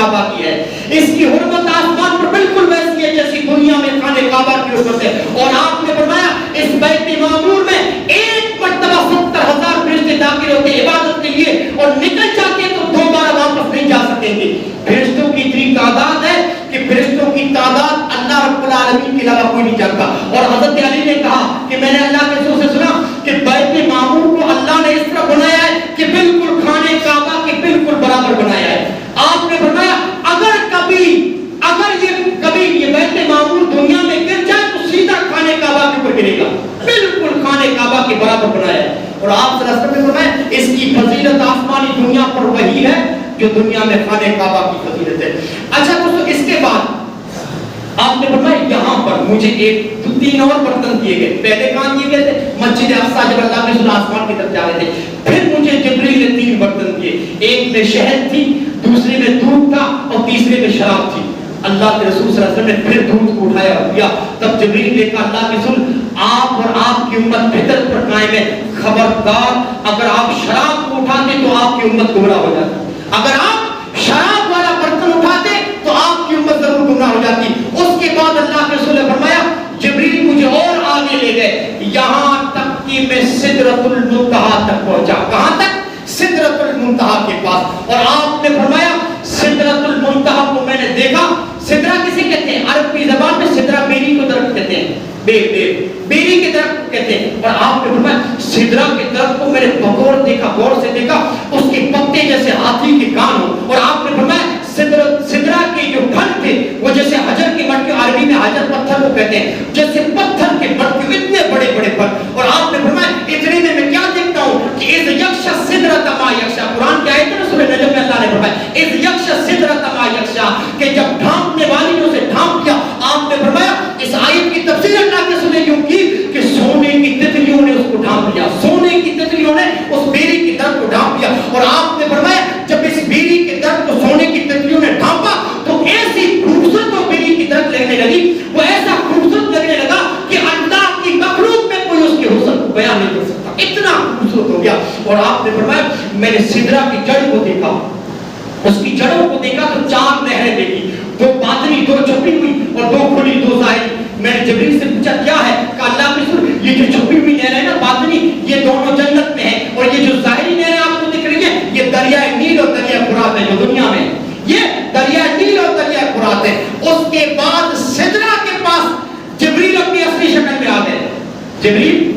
کعبہ کی ہے. اس کی حرمت آسمان پر بالکل ویسی ہے جیسی دنیا میں خانہ کعبہ کی حرمت ہے. اور آپ نے فرمایا اس بیت معمور میں ایک مرتبہ 70,000 فرشتے داخل ہوتے ہیں عبادت کے لیے اور نکل جاتے ہیں تو دوبارہ واپس نہیں جا سکیں گے. فرشتوں کی اتنی تعداد ہے کہ فرشتوں کی تعداد اللہ رب العالمین کے علاوہ کوئی نہیں جانتا. اور حضرت علی نے کہا کہ میں نے اللہ کے رسول سے سنا کہ بیت معمور کو اللہ نے اس طرح بنایا ہے کہ بالکل خانہ کعبہ کے بالکل برابر بنایا ہے. آپ نے فرمایا اگر کبھی یہ بیت معمور دنیا میں گر جائے تو سیدھا خانہ کعبہ کے اوپر گرے گا. بالکل خانہ کعبہ کے برابر بنایا ہے. اور آپ صلی اللہ علیہ وسلم نے فرمایا اس کی فضیلت آسمانی دنیا پر وہی ہے جو دنیا میں خانہ کعبہ کی فضیلت ہے. اچھا دوستو اس کے بعد آپ نے فرمایا یہاں پر مجھے ایک 3 اور برتن دیے گئے. پہلے کہاں دیے گئے تھے؟ مسجد اقصی جب اللہ کے رسول آسمان کی طرف جا رہے تھے. پھر مجھے جبریل نے 3 برتن دیے. ایک میں شہد تھی, دوسرے میں دودھ تھا اور تیسرے میں شراب تھی. اللہ کے رسول صلی اللہ علیہ وسلم نے پھر دودھ کو اٹھایا اور پیا. تب جبریل نے کہا اللہ کے رسول آپ اور آپ کی امت فطرت پر قائم ہے, خبردار اگر آپ شراب کو اٹھاتے تو آپ کی امت گمراہ ہو جاتی. اگر آپ شراب والا برتن اٹھاتے تو آپ کی امت ضرور گمراہ ہو جاتی. اس کے بعد اللہ کے رسول نے فرمایا جبریل مجھے اور آگے لے گئے یہاں تک کہ میں سدرۃ المنتہا تک پہنچا. کہاں تک؟ سدرۃ المنتہا کے پاس. اور آپ نے فرمایا سدرۃ المنتہا کو میں نے دیکھا. سدرہ کسے کہتے ہیں؟ عربی زبان میں سدرہ بیری کو درخت کہتے ہیں. بیری کے درخت کو کہتے ہیں. اور آپ نے فرمایا سدرہ کے درخت کو میں نے بغور دیکھا, غور سے دیکھا, اس کے پتے جیسے ہاتھی کے کان ہو. اور آپ نے فرمایا سدرہ کے جو پھل تھے وہ جیسے حجر کے مٹکے, عربی میں حجر پتھر کو کہتے ہیں, جیسے پتھر کے مٹکے اتنے بڑے بڑے پھل. اور آپ نے فرمایا اتنے میں کیا دیکھتا ہوں کہ اذ یغشی سدرۃ ما یغشی. قرآن کی آیت ہے سورہ نجم میں اللہ نے فرمایا اذ یغشی سدرۃ ما یغشی کہ جب ڈھانپنے والی نے اسے ڈھانپ لیا. آپ نے فرمایا اس آیت کی تفسیر اللہ کے سنے یوں کی کہ سونے کی تتلیوں نے اس کو ڈھانپ لیا. سونے کی تتلیوں نے اس بیری کے درخت کو ڈھانپ لیا. اور آپ نے فرمایا جب اس بیری کے درخت کو سونے کی تتلیوں نے ڈھانپا تو ایسی خوبصورت وہ بیری کی درخت لگنے لگی, وہ ایسا خوبصورت لگنے لگا کہ اللہ کی مخلوق میں کوئی اس کے حسن کو بیان نہیں کر سکتا, اتنا خوبصورت ہو گیا. اور آپ نے فرمایا میں نے سدرہ کی جڑ کو دیکھا, اس کی جڑوں کو دیکھا تو 4 نہریں دیکھی, 2 باطنی 2 چھپی ہوئی اور 2 کھلی 2 ظاہری. میں نے جبریل سے پوچھا کیا ہے؟ کہا اللہ کے رسول یہ جو چھپی ہوئی نہریں نا باطنی یہ دونوں جنت میں ہیں, اور یہ جو ظاہری نہریں آپ کو دکھ رہی ہیں یہ دریائے نیل اور دریائے فرات ہے جو دنیا میں, یہ دریائے نیل اور دریائے فرات ہے. اس کے بعد سدرہ کے پاس جبریل اپنی اصلی شکل میں آ گئے. جبریل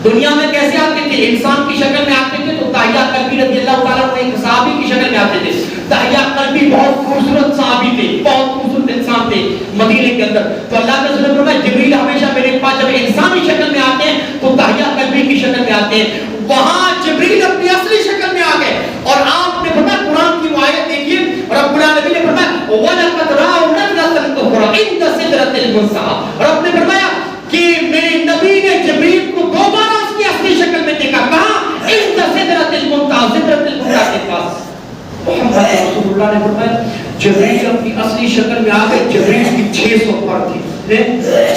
دنیا میں کیسے آتے تھے؟ انسان کی شکل میں آتے تھے. تو داہیہ کلبی رضی اللہ تعالیٰ عنہ ایک صحابی کی شکل میں آتے تھے. داہیہ کلبی بہت خوبصورت صحابی تھے, بہت خوبصورت انسان تھے مدینے کے اندر. تو اللہ کے رسول نے فرمایا جبریل ہمیشہ میرے پاس جب انسانی شکل میں آتے ہیں تو داہیہ کلبی کی شکل میں آتے ہیں. وہاں جبریل اپنی اصلی شکل میں آ گئے. اور آپ نے فرمایا قرآن کی وہ آیت دیکھیے, رب العالمین نے فرمایا وَلَقَدْ رَأَوْا نَزْلَةً أُخْرَىٰ عِندَ سِدْرَةِ الْمُنتَهَىٰ. اور آپ نے فرمایا کہ میرے نبی نے جبریل کو دوبارہ اس کی اصلی شکل میں دیکھا. کہاں؟ عند سدرۃ المنتہا, سدرۃ المنتہا کے پاس. محمد رسول اللہ نے فرمایا جبریل اپنی اصلی شکل میں آ گئے. جبریل کی 600 پر تھی,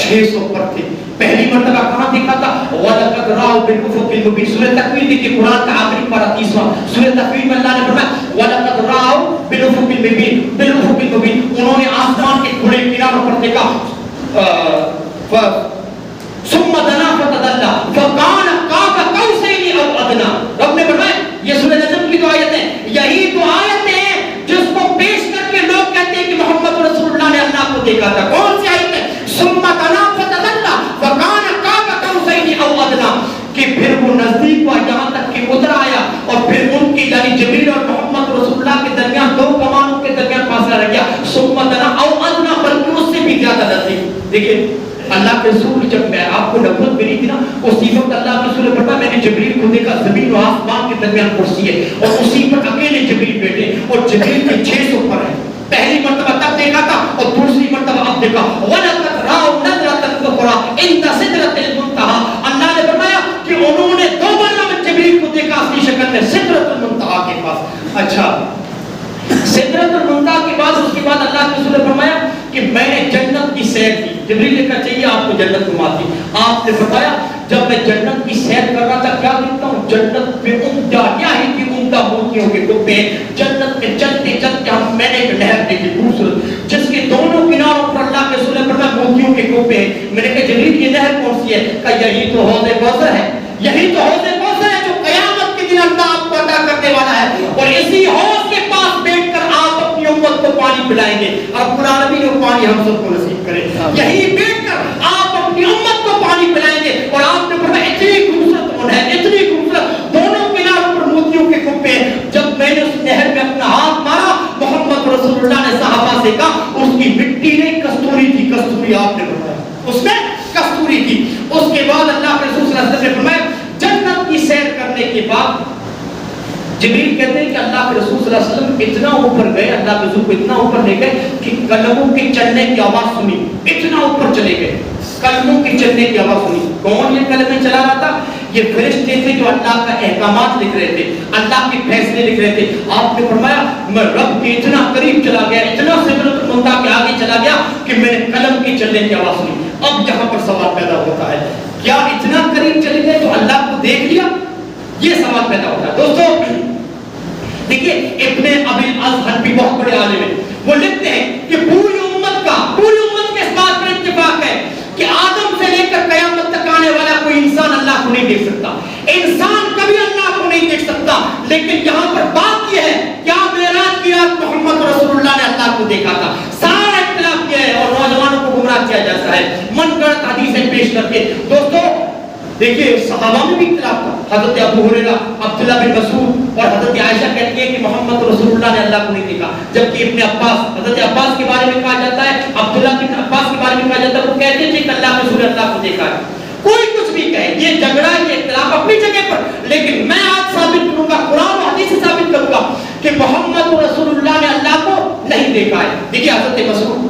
600 پر تھی. پہلی مرتبہ کہاں دیکھا تھا؟ وَلَقَدْ رَأَوْا بِالْأُفُقِ الْمُبِينِ. سورہ تکویر دیکھیے, قرآن کا آخری پارہ 30واں سورہ تکویر میں اللہ نے فرمایا وَلَقَدْ رَأَوْا بِالْأُفُقِ الْمُبِينِ, بِالْأُفُقِ الْمُبِينِ. انہوں نے آسمان کے کھلے کناروں پر دیکھا. ثم دنا فتدلى فكان قاب قوسين او ادنى. رب نے فرمایا یہ سورہ نجم کی تو آیت ہے, یہی تو آیت ہے جس کو پیش کر کے لوگ کہتے ہیں کہ محمد رسول اللہ نے اللہ کو دیکھا تھا. کون سی آیت ہے؟ ثم دنا فتدلى فكان قاب قوسين او ادنى. کہ پھر وہ نزدیک ہوا یہاں تک کہ اتر آیا, اور پھر ان کی یعنی جبریل اور محمد رسول اللہ کے درمیان 2 کمانوں کے درمیان فاصلہ رہ گیا. ثم دنا او ادنى, بلکہ اس سے بھی زیادہ نزدیک. دیکھیے اللہ کے رسول جب میں آپ کو نبوت ملی تھی نا, اسی وقت اللہ کے رسول نے فرمایا میں نے جبریل کو دیکھا, زمین و آسمان کے درمیان کرسی ہے, اور اسی پر اکیلے جبریل بیٹھے, اور جبریل کے 600 پر ہے. پہلی مرتبہ تب دیکھا تھا اور دوسری مرتبہ اب دیکھا. وَلَقَدْ رَأَوْا نَزْلَةً أُخْرَىٰ عِندَ سِدْرَةِ الْمُنتَهَىٰ. اللہ نے فرمایا کہ انہوں نے دوبارہ جبریل کو دیکھا اصلی شکل میں سدرۃ المنتہا کے پاس. اچھا سدرۃ المنتہا کے بعد اس کے بعد اللہ کے رسول نے فرمایا کہ میں نے جنت کی سیر کی. جبریل نے کہا چاہیے آپ کو جنت گھماتی. آپ نے بتایا جب میں جنت کی سیر کر رہا تھا کیا دیکھتا ہوں, جنت میں عمدہ کیا ہے کہ عمدہ موتیوں کے ڈبے. جنت میں چلتے چلتے ہم میں نے ایک نہر دیکھی خوبصورت جس کے دونوں کناروں پر اللہ کے رسول نے فرمایا موتیوں کے کوپے ہیں. میں نے کہا جبریل یہ نہر کون سی ہے؟ کہا یہی تو حوض کوثر ہے. یہی تو حوض کوثر ہے جو قیامت کے دن اللہ آپ کو عطا کرنے والا ہے. اور اسی حوض کے پاس بیٹھ کر آپ اپنی امت کو پانی پلائیں گے. اور قرآن العالمین وہ پانی ہم سب کو نصیب کرے. یہی بیٹھ کر آپ اپنی امت کو پانی پلائیں گے. اور آپ نے فرمایا اتنی خوبصورت وہ نہر, اتنی خوبصورت دونوں کناروں پر موتیوں کے کوپے ہیں. جب میں نے اس نہر میں اپنا ہاتھ مارا محمد رسول اللہ نے صحابہ سے کہا اس کی مٹی نہیں کستوری تھی. کستوری آپ نے بتایا اس میں کستوری تھی. اس کے بعد اللہ کے رسول صلی اللہ علیہ وسلم نے فرمایا جنت کی سیر کرنے کے بعد جبریل کہتے ہیں کہ اللہ کے رسول صلی اللہ علیہ وسلم اتنا اوپر گئے, اللہ کے رسول کو اتنا اوپر لے گئے کہ قلموں کے چلنے کی آواز سنی. اتنا اوپر چلے گئے, قلموں کے چلنے کی آواز سنی. کون یہ قلمیں چلا رہا تھا؟ یہ فرشتے تھے جو اللہ کا احکامات لکھ رہے تھے, اللہ کے فیصلے لکھ رہے تھے. آپ نے فرمایا میں رب کے اتنا قریب چلا گیا, اتنا سدرۃ المنتہا کے آگے چلا گیا کہ میں نے قلم کے چلنے کی آواز سنی. اب یہاں پر سوال پیدا ہوتا ہے کیا اتنا قریب چلے گئے تو اللہ کو دیکھ لیا؟ یہ سوال پیدا ہوتا ہے. دوستو دیکھیے ابن ابی الازہر بھی بہت بڑے عالم ہیں. وہ لکھتے ہیں کہ پوری امت کے اس بات پر اتفاق ہے کہ آدم سے لے کر قیامت تک آنے والا کوئی انسان اللہ کو نہیں دیکھ سکتا. انسان کبھی اللہ کو نہیں دیکھ سکتا. لیکن یہاں پر بات یہ ہے کیا معراج کی رات محمد رسول اللہ نے اللہ کو دیکھا تھا؟ سارا اختلاف کیا ہے اور نوجوانوں کو گمراہ کیا جاتا ہے من گڑت حدیثیں پیش کر کے. دوستو دیکھیے صحابہ میں بھی اختلاف تھا. حضرت ابو ہریرہ, عبداللہ بن مسعود اور حضرت عائشہ کہتی ہے کہ محمد رسول اللہ نے اللہ کو نہیں دیکھا. جبکہ ابن عباس, حضرت عباس کے بارے میں کہا جاتا ہے, عبداللہ بن عباس کے بارے میں کہا جاتا ہے وہ کہتے تھے کہ اللہ کے رسول اللہ کو دیکھا ہے. کوئی کچھ بھی کہے, یہ جھگڑا یہ اختلاف اپنی جگہ پر, لیکن میں آج ثابت کروں گا, قرآن و حدیث سے ثابت کروں گا کہ محمد رسول اللہ نے اللہ کو نہیں دیکھا ہے. دیکھیے حضرت مسعود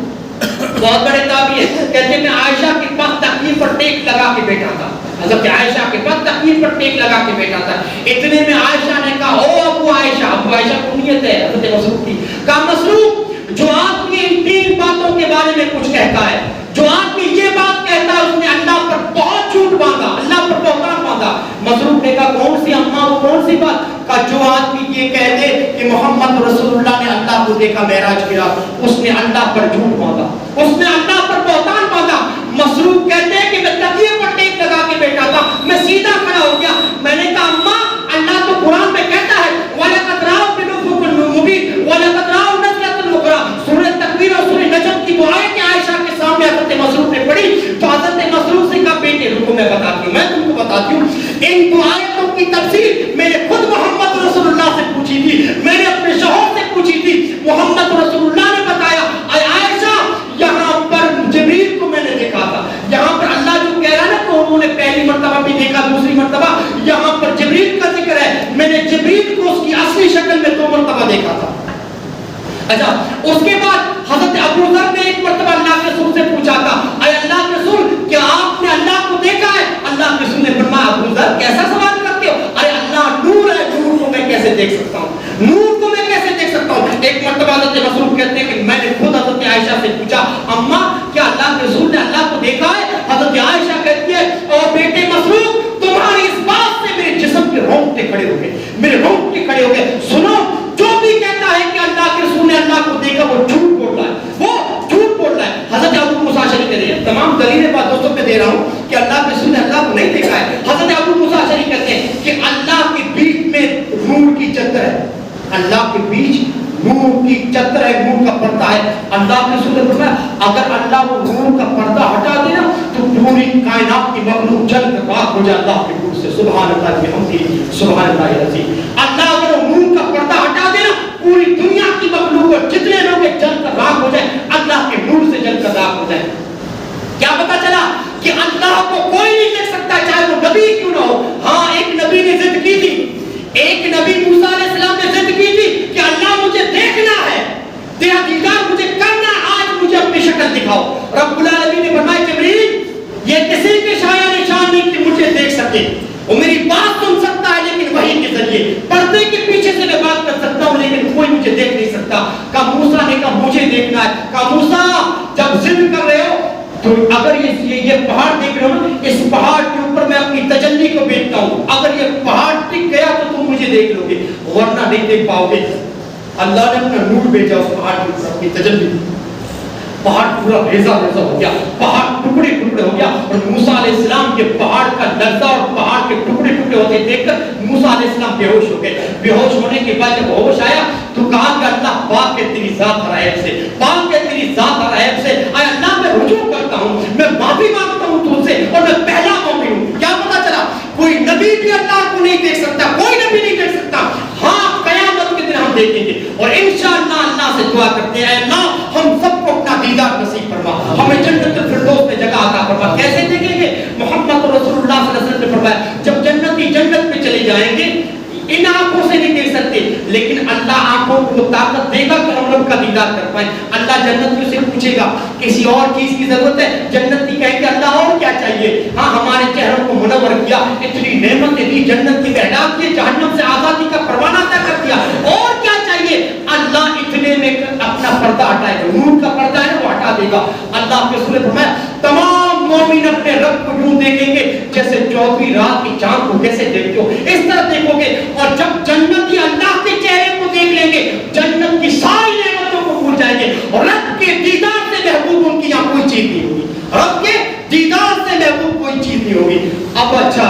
بہت بڑے تابعی ہیں, کہتے ہیں میں عائشہ کے پاس تکیے پر ٹیک لگا کے بیٹھا تھا. حضرت عائشہ کے پاس تکیے پر ٹیک لگا کے بیٹھا تھا. اتنے میں عائشہ نے کہا او ابو عائشہ, ابو عائشہ کنیت ہے حضرت مسعود کی, کہا مسعود جو آدمی ان تین باتوں کے بارے میں کچھ کہتا ہے, جو آدمی یہ بات کہتا ہے اس نے اللہ پر بہت جھوٹ باندھا, اللہ پر بہتان باندھا. مسعود نے کہا کون سی اماں وہ کون سی بات؟ کہا جو آدمی یہ کہہ دے کہ محمد رسول اللہ نے اللہ کو دیکھا معراج کی رات, اس نے اللہ پر جھوٹ باندھا, اس نے اللہ پر بہتان باندھا. مسعود کہتے ہیں کہ میں تکیے پر ٹیک لگا کے بیٹھا تھا, میں سیدھا کھڑا ہو گیا. میں نے کہا اماں اللہ تو قرآن میں کہتا ہے وَلَقَدْ رَأَوْا بِالْأُفُقِ الْمُبِينِ وَلَقَدْ رَأَوْا نَزْلَةً أُخْرَىٰ. سورہ تکویر اور سورہ نجم کی دعائیں کہ عائشہ کے سامنے حضرت مسعود نے پڑھی تو حضرت مسعود سے کہا بیٹے رکو میں بتاتی ہوں, میں تم کو بتاتی ہوں. ان دعائوں کی تفسیر میں نے خود محمد رسول اللہ سے پوچھی تھی, میں نے اپنے شوہر سے پوچھی تھی. محمد رسول اللہ نے بتایا اے عائشہ یہاں پر جبریل کو میں نے دیکھا تھا. یہاں پر اللہ جو کہہ رہا ہے نا کہ انہوں نے پہلی مرتبہ بھی دیکھا, دوسری مرتبہ, یہاں پر جبریل کا ذکر ہے. میں نے جبریل کو اس کی اصلی شکل میں 2 مرتبہ دیکھا تھا. اچھا اس کے بعد حضرت ابو ذر نے ایک مرتبہ اللہ کے رسول سے پوچھا تھا اے اللہ کے رسول کیا آپ نے اللہ کو دیکھا ہے؟ اللہ کے رسول نے فرمایا ابو ذر کیسا سوال کرتے ہو, ارے اللہ نور ہے, نور کو میں کیسے دیکھ سکتا ہوں, نور کو میں کیسے دیکھ سکتا ہوں. ایک مرتبہ حضرت مسعود کہتے ہیں کہ میں نے خود حضرت عائشہ سے پوچھا اماں کیا اللہ کے رسول نے اللہ کو دیکھا ہے؟ حضرت عائشہ کہتی ہے او بیٹے مسعود تمہاری اس بات سے میرے جسم کے رونگٹے کھڑے ہو گئے, میرے رونگٹے کھڑے ہو گئے. سنو جو بھی کہتا ہے کہ اللہ کے رسول نے اللہ کو دیکھا وہ جھوٹ بول رہا ہے, وہ جھوٹ بول رہا ہے. حضرت ابو موسیٰ اشعری کہتے ہیں, تمام دلیلیں بات دوستوں پہ دے رہا ہوں کہ اللہ کے رسول نے اللہ کو نہیں دیکھا ہے. حضرت ابو موسیٰ اشعری کہتے ہیں کہ اللہ کے بیچ میں نور کی چادر ہے, اللہ کے بیچ نور کی چادر ہے, نور کا پردہ ہے. اللہ کے رسول نے فرمایا اگر اللہ وہ نور کا پردہ ہٹا دے نا تو پوری کائنات کی مخلوق جل کر راکھ ہو جائے اللہ کے نور سے. سبحان اللہ بحمدہ سبحان اللہ العظیم. اللہ اگر وہ نور کا پردہ ہٹا دے نا پوری دنیا کی مخلوق اور جتنے لوگ جل کر راکھ ہو جائیں, اللہ کے نور سے جل کر راکھ ہو جائیں. کیا پتا چلا کہ اللہ کو کوئی نہیں دیکھ سکتا چاہے وہ نبی کیوں نہ ہو. ہاں ایک نبی نے ضد کی تھی, ایک نبی موسیٰ علیہ السلام نے ضد کی تھی کہ اللہ مجھے دیکھنا ہے, تیرا دیدار مجھے کرنا ہے, آج مجھے اپنی شکل دکھاؤ. رب العالمین نے فرمایا جبریل یہ کسی کے شایع نشان نہیں کہ مجھے دیکھ سکے, وہ میری بات سن سکتا ہے لیکن وحی کے ذریعے, پردے کے پیچھے سے میں بات کر سکتا ہوں لیکن کوئی مجھے دیکھ نہیں سکتا. کہا موسیٰ نے کہا مجھے دیکھنا ہے. کہا موسیٰ جب ضد کر رہے ہو تو اگر یہ پہاڑ دیکھ رہے ہو نا, اس پہاڑ کے اوپر میں اپنی تجلی کو بیچتا ہوں, اگر یہ پہاڑ ٹک گیا تو تم مجھے دیکھ لو گے ورنہ نہیں دیکھ پاؤ گے. اللہ نے اپنا نور بھیجا اس پہاڑ کے اوپر اپنی تجلی، پہاڑ پورا بھیزا بھیزا ہو گیا، پہاڑ ٹکڑے ٹکڑے ہو گیا، اور موسیٰ علیہ السلام کے پہاڑ کا لرزہ اور پہاڑ کے ٹکڑے ٹکڑے ہوتے دیکھ کر موسیٰ علیہ السلام بے ہوش ہو گئے۔ بے ہوش ہونے کے بعد جب ہوش آیا تو کہا کہ اللہ پاک ہے تیری ذات اور عیب سے، پاک ہے تیری ذات اور عیب سے، اے اللہ میں رجوع کرتا ہوں، میں معافی مانگتا ہوں تجھ سے، اور میں پہلا مومن ہوں۔ کیا پتا چلا؟ کوئی نبی بھی اللہ کو نہیں دیکھ سکتا، کوئی نبی نہیں دیکھ سکتا، ہاں قیامت کے دن ہم دیکھیں گے، اور انشاءاللہ اللہ سے دعا کرتے ہیں اللہ ہم سب کو اپنا دیدار نصیب فرما، ہمیں جنت الفردوس میں جگہ عطا فرما۔ کیسے دیکھیں گے؟ محمد رسول اللہ صلی اللہ علیہ وسلم نے فرمایا جب جنتی جنت میں چلے جائیں گے ان آنکھوں سے نہیں دیکھ سکتے، لیکن اللہ آنکھوں کو طاقت دے گا کہ ہم لوگ کا دیدار کر پائیں۔ اللہ جنتی سے پوچھے گا کسی اور چیز کی ضرورت ہے؟ جنتی کہیں گے اللہ اور کیا چاہیے؟ ہاں ہمارے چہروں کو منور کیا، اتنی نعمتیں دی، جنت کی بہتات کی، جہنم سے آزادی کا پروانہ طے کر دیا، اور کیا چاہیے؟ اللہ اتنے میں اپنا پردہ ہٹائے گا، نور کا پردہ ہے وہ ہٹا دے گا۔ اللہ کے رسول نے فرمایا تمام مومن اپنے رب کو یوں دیکھیں گے جیسے 14ویں رات کی چاند کو کیسے دیکھتے ہو، اس طرح دیکھو گے، اور جب جنتی اللہ کے چہرے کو دیکھ لیں گے جنت کی ساری نعمتوں کو بھول جائیں گے، اور رب کے دیدار سے محبوب ان کی یہاں کوئی چیز نہیں ہوگی، رب کے دیدار سے محبوب کوئی چیز نہیں ہوگی۔ اب اچھا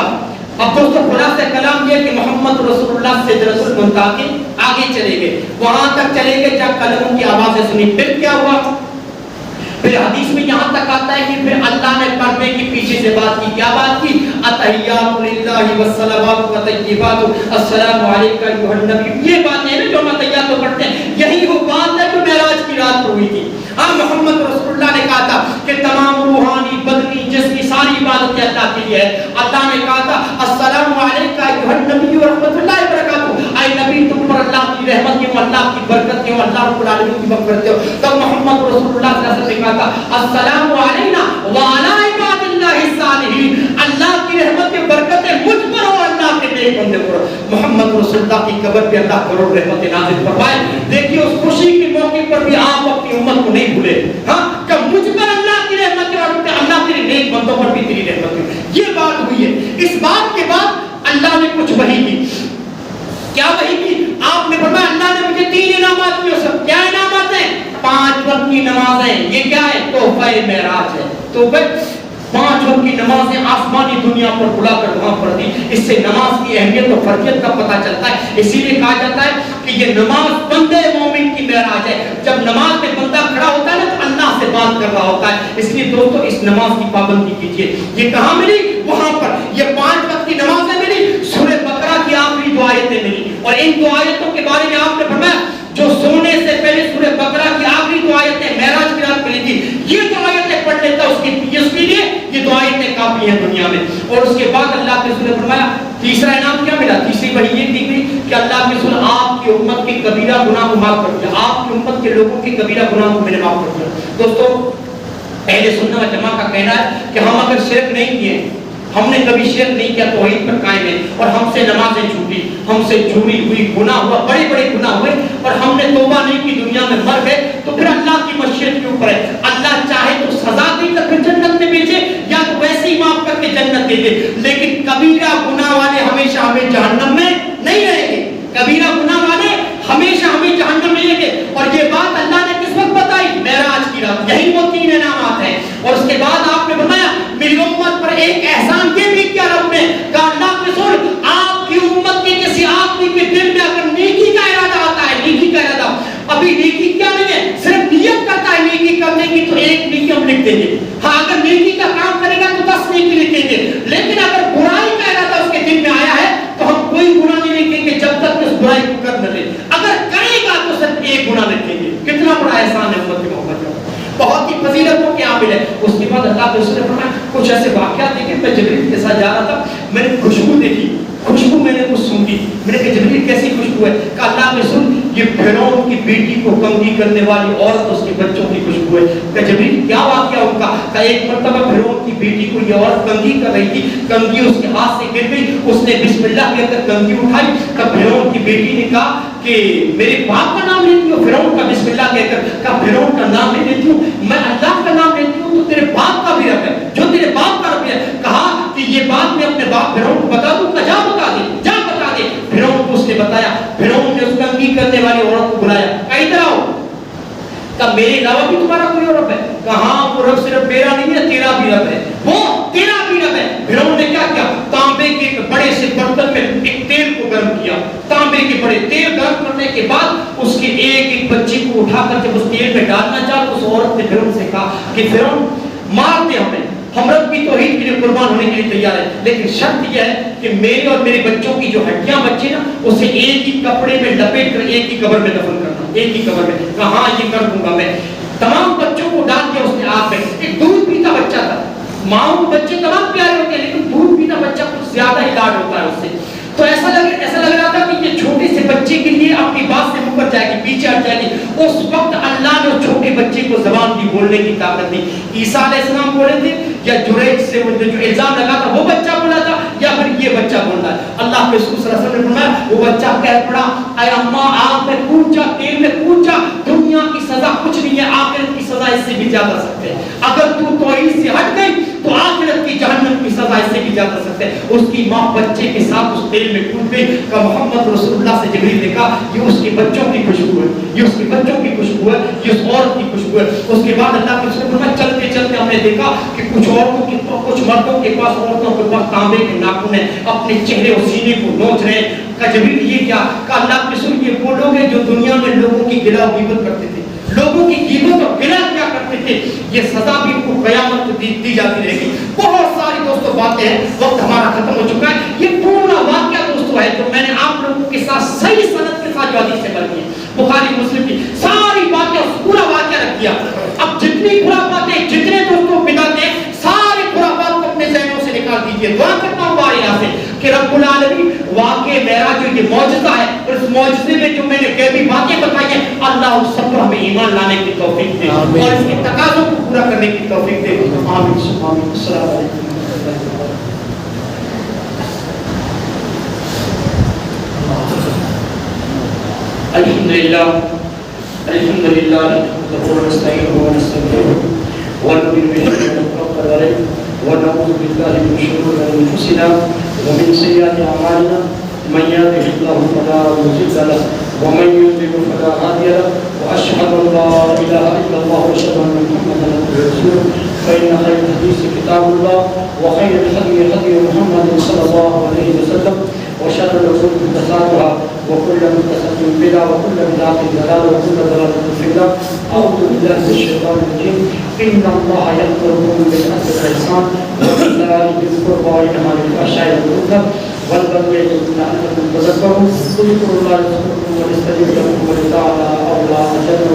اب دوستو خلاصہ کلام یہ کہ محمد رسول اللہ سے رسول منتہا کے آگے چلے گئے، وہاں تک چلے گئے جب قدموں کی آوازیں سنی۔ پھر کیا ہوا؟ پھر حدیث میں یہاں تک آتا ہے کہ پھر اللہ نے پردے کے پیچھے سے بات کی۔ کیا بات کی؟ اتحیات للہ والصلوات والطیبات السلام علیکہ ایھا النبی، یہ بات ہے نا جو ہم اتحیات پڑھتے ہیں، یہی وہ بات ہے جو معراج کی رات کو ہوئی تھی۔ ہاں محمد رسول اللہ نے کہا تھا کہ تمام روحانی بدنی جسمی ساری عبادتیں اللہ کے لیے ہے۔ اللہ نے کہا تھا السلام علیکہ ایھا النبی ورحمۃ اللہ وبرکاتہ، اے نبی تم پر اللہ کی رحمت ہو، اللہ کی برکت ہو، اللہ رب العالمین کی مغفرت ہو۔ تب محمد رسول اللہ صلی اللہ علیہ وسلم نے کہا تھا السلام علینا وعلی عباد اللہ الصالحین، اللہ کی رحمت و برکتیں مجھ پر ہو، اللہ کے نیک بندے پر۔ محمد رسول اللہ کی قبر پہ اللہ کروڑ رحمتیں نازل فرمائے۔ دیکھیے اس خوشی کے موقع پر بھی آپ اپنی امت کو نہیں بھولے، ہاں کہ مجھ پر اللہ کی رحمت ہے اور اللہ تیرے نیک بندوں پر بھی تیری رحمت ہے، یہ بات ہوئی ہے۔ اس بات کے بعد اللہ نے کچھ وحی کی۔ کیا وحی کی؟ آپ نے فرمایا اللہ نے مجھے 3 انعامات دیے، سب کیا انعامات ہیں؟ 5 وقت کی نمازیں، یہ کیا ہے؟ تحفہ معراج ہے۔ تو 5 وقت کی نمازیں آسمانی دنیا پر بلا کر وہاں پڑھ دی۔ اس سے نماز کی اہمیت اور فرضیت کا پتہ چلتا ہے۔ اسی لیے کہا جاتا ہے کہ یہ نماز بندے مومن کی معراج ہے۔ جب نماز میں بندہ کھڑا ہوتا ہے نا تو اللہ سے بات کر رہا ہوتا ہے۔ اس لیے دوستو اس نماز کی پابندی کیجیے۔ یہ کہاں ملی؟ وہاں پر یہ 5 وقت کی نمازیں ملی، سورہ بقرہ کی آخری 2 آیتیں ملی، اور ان 2 آیتوں کے بارے میں آپ نے فرمایا جو سونے سے پہلے سورہ بقرہ کی آخری 2 آیتیں معراج کی رات ملی تھی، یہ 2 آیتیں پڑھ لیتا اس کے لیے یہ 2 آیتیں کافی ہیں دنیا میں۔ اور اس کے بعد اللہ کے رسول نے فرمایا تیسرا انعام کیا ملا؟ تیسری وحی یہ دی گئی کہ اللہ کے رسول آپ کی امت کے کبیرہ گناہ کو معاف کر دیا، آپ کی امت کے لوگوں کے کبیرہ گناہ کو میں نے معاف کر دیا۔ دوستو اہل سنت و جماعت کا کہنا ہے کہ ہم اگر شرک نہیں کیے، ہم نے کبھی شرک نہیں کیا، توحید پر قائم ہے، اور ہم سے نمازیں چھوٹی، ہم سے چوری ہوئی، گناہ ہوا، بڑے بڑے گناہ ہوئے، اور ہم نے توبہ نہیں کی، دنیا میں مر گئے، تو پھر اللہ کی مشیت کے اوپر ہے۔ اللہ چاہے تو سزا دے کر پھر جنت میں بھیجے، یا تو ویسے ہی معاف کر کے جنت دے دے، لیکن کبیرہ گناہ والے ہمیشہ ہمیں جہنم میں نہیں رہیں گے، کبیرہ گناہ والے ہمیشہ ہمیں جہنم میں رہیں گے۔ اور یہ بات اللہ نے کس وقت بتائی؟ معراج کی رات۔ یہی وہ 3 انعامات ہیں۔ اور اس کے بعد آپ نے فرمایا میری امت پر ایک احسان یہ بھی کیا رب نے کہا اللہ کے رسول آپ کی امت کے کسی آدمی کے دل میں اگر نیکی کا ارادہ آتا ہے، نیکی کا ارادہ، ابھی نیکی کیا نہیں ہے، صرف نیت کرتا ہے نیکی کرنے کی، تو 1 نیکی ہم لکھ دیں گے۔ ہاں اگر نیکی کا کام کرے گا تو 10 نیکی لکھیں گے، لیکن اگر برائی کا ارادہ اس کے دل میں آیا ہے تو ہم کوئی گناہ نہیں لکھیں گے جب تک اس برائی کو کر نہ لے، اگر کرے گا تو صرف 1 گناہ لکھیں گے۔ کتنا بڑا احسان ہے امت کی محبت کا، بہت ہی فضیلتوں کے عامل ہے۔ اس کے بعد اللہ کے رسول نے فرمایا کچھ ایسے واقعات دیکھے، میں جبریل کے ساتھ جا رہا تھا، میں نے خوشبو دیکھی، خوشبو میں نے کچھ سونگھی، میں نے کہا جبریل کیسی خوشبو ہے؟ کہا اللہ کے رسول یہ فرعون کی بیٹی کو کنگھی کرنے والی عورت اس کے بچوں کی خوشبو ہے۔ کہا جبریل کیا واقعہ ان کا؟ کہا ایک مرتبہ فرعون کی بیٹی کو یہ عورت کنگھی کر رہی تھی، کنگھی اس کے ہاتھ سے گر گئی، اس نے بسم اللہ کہہ کر کنگھی اٹھائی، تب فرعون کی بیٹی نے کہا کہ میرے باپ کا نام لیتی ہوں؟ فرعون کا بسم اللہ کہہ کر کہا فرعون کا نام نہیں لیتی ہوں، میں اللہ کا نام لیتی ہوں، تو تیرے باپ کا بھی رب ہے، جو تیرے باپ کا رب ہے۔ کہا کہ یہ بات میں اپنے باپ فرعون کو بتا دوں؟ کہا جا بتا دے، جا بتا دے۔ فرعون کو اس نے بتایا، فرعون نے اس کنگھی کرنے والی عورت کو بلایا، کو اٹھا کر جب اس تیل میں ڈالنا چاہا تو اس عورت نے فرعون سے کہا کہ فرعون مار دے ہمیں، ہم رب کی توحید کے لیے قربان ہونے کے لیے تیار ہیں، لیکن شرط یہ ہے کہ میرے اور میرے بچوں کی جو ہڈیاں بچے نا اسے ایک ہی کپڑے میں لپیٹ کر ایک ہی قبر میں دفن کرنا، ایک ہی قبر میں۔ کہا ہاں یہ کر دوں گا میں۔ تمام بچوں کو ڈال دیا اس نے آگ میں۔ ایک دودھ پیتا بچہ تھا، ماؤں کے بچے تمام پیارے ہوتے ہیں لیکن دودھ پیتا بچہ کچھ زیادہ ہی لاڈ ہوتا ہے اس سے، تو ایسا لگ رہا تھا کہ یہ چھوٹے سے بچے کے لیے اپنی بات سے مکر جائے گی، پیچھے ہٹ جائے گی۔ اس وقت اللہ نے اس چھوٹے بچے کو زبان کی بولنے کی طاقت دی۔ عیسیٰ علیہ السلام بولے تھے یا جریج سے جو الزام لگا تھا وہ بچہ بولا تھا یا پھر یہ بچہ بول رہا ہے؟ اللہ کے رسول صلی اللہ علیہ وسلم نے فرمایا وہ بچہ کہہ پڑا اے اماں آگ میں کود جا، تیل میں کود جا، دنیا کی سزا کچھ نہیں ہے، آخرت کی سزا اس سے بھی زیادہ سخت ہے۔ اگر تو توحید سے ہٹ گئی تو آخرت کی جہنم کی سزا اس سے بھی زیادہ سخت ہے۔ اس کی ماں بچے کے ساتھ اس تیل میں کود گئی کہ محمد رسول اللہ سے جبریل نے کہا یہ اس کے بچوں کی خوشبو ہے، یہ اس کے بچوں کی خوشبو ہے، یہ اس عورت کی خوشبو ہے۔ اس کے بعد اللہ کے رسول نے چلتے چلتے ہم نے دیکھا کہ کچھ عورتوں کے کچھ مردوں کے پاس عورتوں کے پاس تانبے کے ناخن ہیں، اپنے چہرے اور سینے کو نوچ رہے ہیں۔ کہا جبریل یہ کیا؟ کہا اللہ کے رسول یہ وہ لوگ ہیں جو دنیا میں لوگوں کی گلا و غیبت کرتے تھے، لوگوں کی غیبت اور گلا کیا کرتے تھے، یہ سزا بھی ان کو قیامت دی جاتی رہے گی۔ بہت ساری دوستوں باتیں ہیں، وقت ہمارا ختم ہو چکا ہے۔ یہ پورا واقعہ دوستوں ہے جو میں نے آپ لوگوں کے ساتھ صحیح سند کے ساتھ جو حدیث سے بنی ہے، بخاری مسلم کی ساری باتیں پورا واقعہ رکھ دیا۔ اب جتنی خرافاتیں جتنے دوستوں بدعتیں ہیں سارے خرافات کو اپنے ذہنوں سے نکال دیجیے۔ دعا کرتا ہوں بار یہاں سے کہ رب العالمین واقع معراج جو یہ معجزہ ہے اور اس معجزے میں جو میں نے غیبی باتیں بتائی ہیں اللہ اس سب پر ہمیں ایمان لانے کی توفیق دے اور اس کے تقاضوں کو پورا کرنے کی توفیق دے۔ آمین آمین۔ السلام علیکم۔ الحمدللہ الحمدللہ نحمده ونستعینه ونستغفره ونؤمن به ونتوکل علیہ ونعوذ باللہ من شرور انفسنا ومن سیئات اعمالنا من يهده الله فلا مضل له ومن يضلل فلا هادي له واشهد ان لا اله الا الله واشهد ان محمدا عبده ورسوله فان خير الحديث كتاب الله وخير الهدي هدي محمد صلى الله عليه وسلم وشر الامور محدثاتها وكل محدثة بدعة وكل بدعة ضلالة وكل ضلالة في النار. أعوذ بالله من الشيطان الرجيم. إن الله يأمركم بالعدل والإحسان وإيتاء ذي القربى وينهى عن الفحشاء والمنكر والبغي يعظكم لعلكم تذكرون. اذكروا الله يذكركم ويستجيب لكم ولله أولى أجل